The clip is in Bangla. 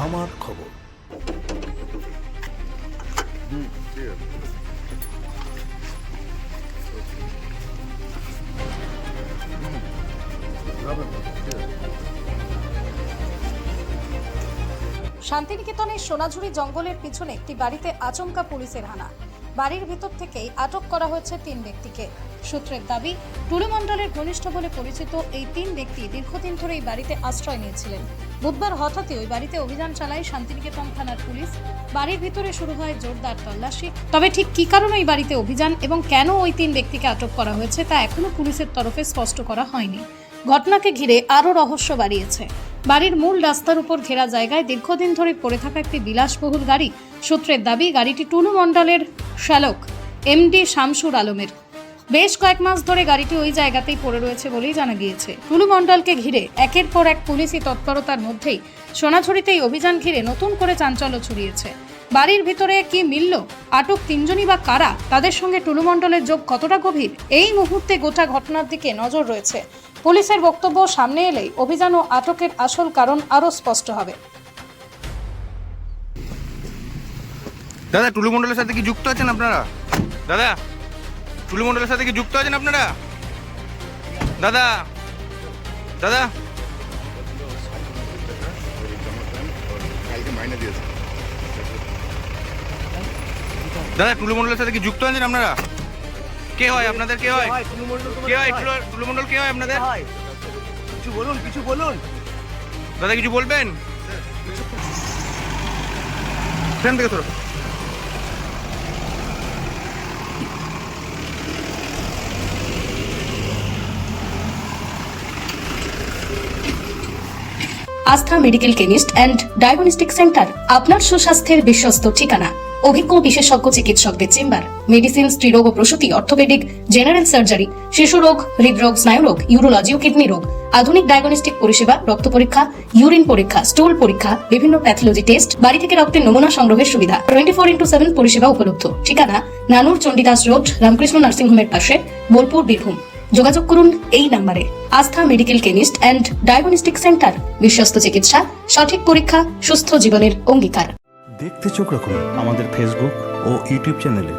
আমার খবর। শান্তিনিকেতনের সোনাঝুরি জঙ্গলের পিছনে একটি বাড়িতে আচমকা পুলিশের হানা। বাড়ির ভিতর থেকেই আটক করা হয়েছে 3 ব্যক্তিকে। সূত্রের দাবি, টুলু মণ্ডলের ঘনিষ্ঠ বলে পরিচিত এই 3 ব্যক্তি দীর্ঘদিন ধরে এই বাড়িতে আশ্রয় নিয়েছিলেন। বুধবার হঠাৎই ওই বাড়িতে অভিযান চালায় শান্তিনিকেতন থানার পুলিশ। বাড়ির ভিতরে শুরু হয় জোরদার তল্লাশি। তবে ঠিক কী কারণে এই বাড়িতে অভিযান এবং কেন ওই 3 ব্যক্তিকে আটক করা হয়েছে তা এখনো পুলিশের তরফে স্পষ্ট করা হয়নি। ঘটনাকে ঘিরে আরও রহস্য বাড়িয়েছে। বাড়ির মূল রাস্তার উপর ঘেরা জায়গায় দীর্ঘদিন ধরে পড়ে থাকা একটি বিলাসবহুল গাড়ি। সূত্রের দাবি, গাড়িটি টুলু মণ্ডলের চালক এমডি শামসুর আলমের। বেশ কয়েক মাস ধরে গাড়িটি ওই জায়গাতেই পড়ে রয়েছে বলেই জানা গিয়েছে। টুলু মণ্ডলকে ঘিরে একের পর এক পুলিশি তৎপরতার মধ্যেই সোনাঝুরিতেই অভিযান ঘিরে নতুন করে চাঞ্চল্য ছড়িয়েছে। বাড়ির ভিতরে কি মিলল, আটক 3 জনই বা কারা, তাদের সঙ্গে টুলু মণ্ডলের যোগ কতটা গভীর, এই মুহূর্তে গোটা ঘটনার দিকে নজর রয়েছে। পুলিশের বক্তব্য সামনে এলেই অভিযান ও আটকের আসল কারণ আরও স্পষ্ট হবে। দাদা, টুলু মণ্ডলের সাথে কি যুক্ত আছেন আপনারা? দাদা, টুলু মণ্ডলের সাথে কি যুক্ত আছেন আপনারা? দাদা দাদা দাদা, টুলু মণ্ডলের সাথে কি যুক্ত আছেন আপনারা? কে হয় আপনাদের? কে হয়? কে হয় টুলু মণ্ডল? কে হয় আপনাদের? কিছু বলুন, কিছু বলুন। দাদা, কিছু বলবেন? ফ্রেম থেকে সরো। আস্থা medical chemist and diagnostic centre, আপনার সুস্বাস্থ্যের বিশ্বস্ত ঠিকানা। অভিজ্ঞ বিশেষজ্ঞ চিকিৎসকদের চেম্বার, মেডিসিন, স্ত্রীরোগ ও প্রসূতি, অর্থোপেডিক, জেনারেল সার্জারি, শিশু রোগ, হৃদরোগ, স্নায়ুরোগ, ইউরোলজি ও কিডনি রোগ, আধুনিক ডায়াগনস্টিক পরিষেবা, রক্ত পরীক্ষা, ইউরিন পরীক্ষা, স্টুল পরীক্ষা, বিভিন্ন প্যাথোলজি টেস্ট, বাড়ি থেকে রক্তের নমুনা সংগ্রহের সুবিধা, 24x7 পরিষেবা উপলব্ধ। ঠিকানা, নানুর চণ্ডীদাস রোড, রামকৃষ্ণ নার্সিং হোমের পাশে, বোলপুর, বীরভূম। যোগাযোগ করুন এই নম্বরে। আস্থা medical chemist and diagnostic centre, বিশ্বস্ত চিকিৎসা, সঠিক পরীক্ষা, সুস্থ জীবনের অঙ্গীকার। দেখতে চোখ রাখুন আমাদের ফেসবুক ও ইউটিউব চ্যানেলে।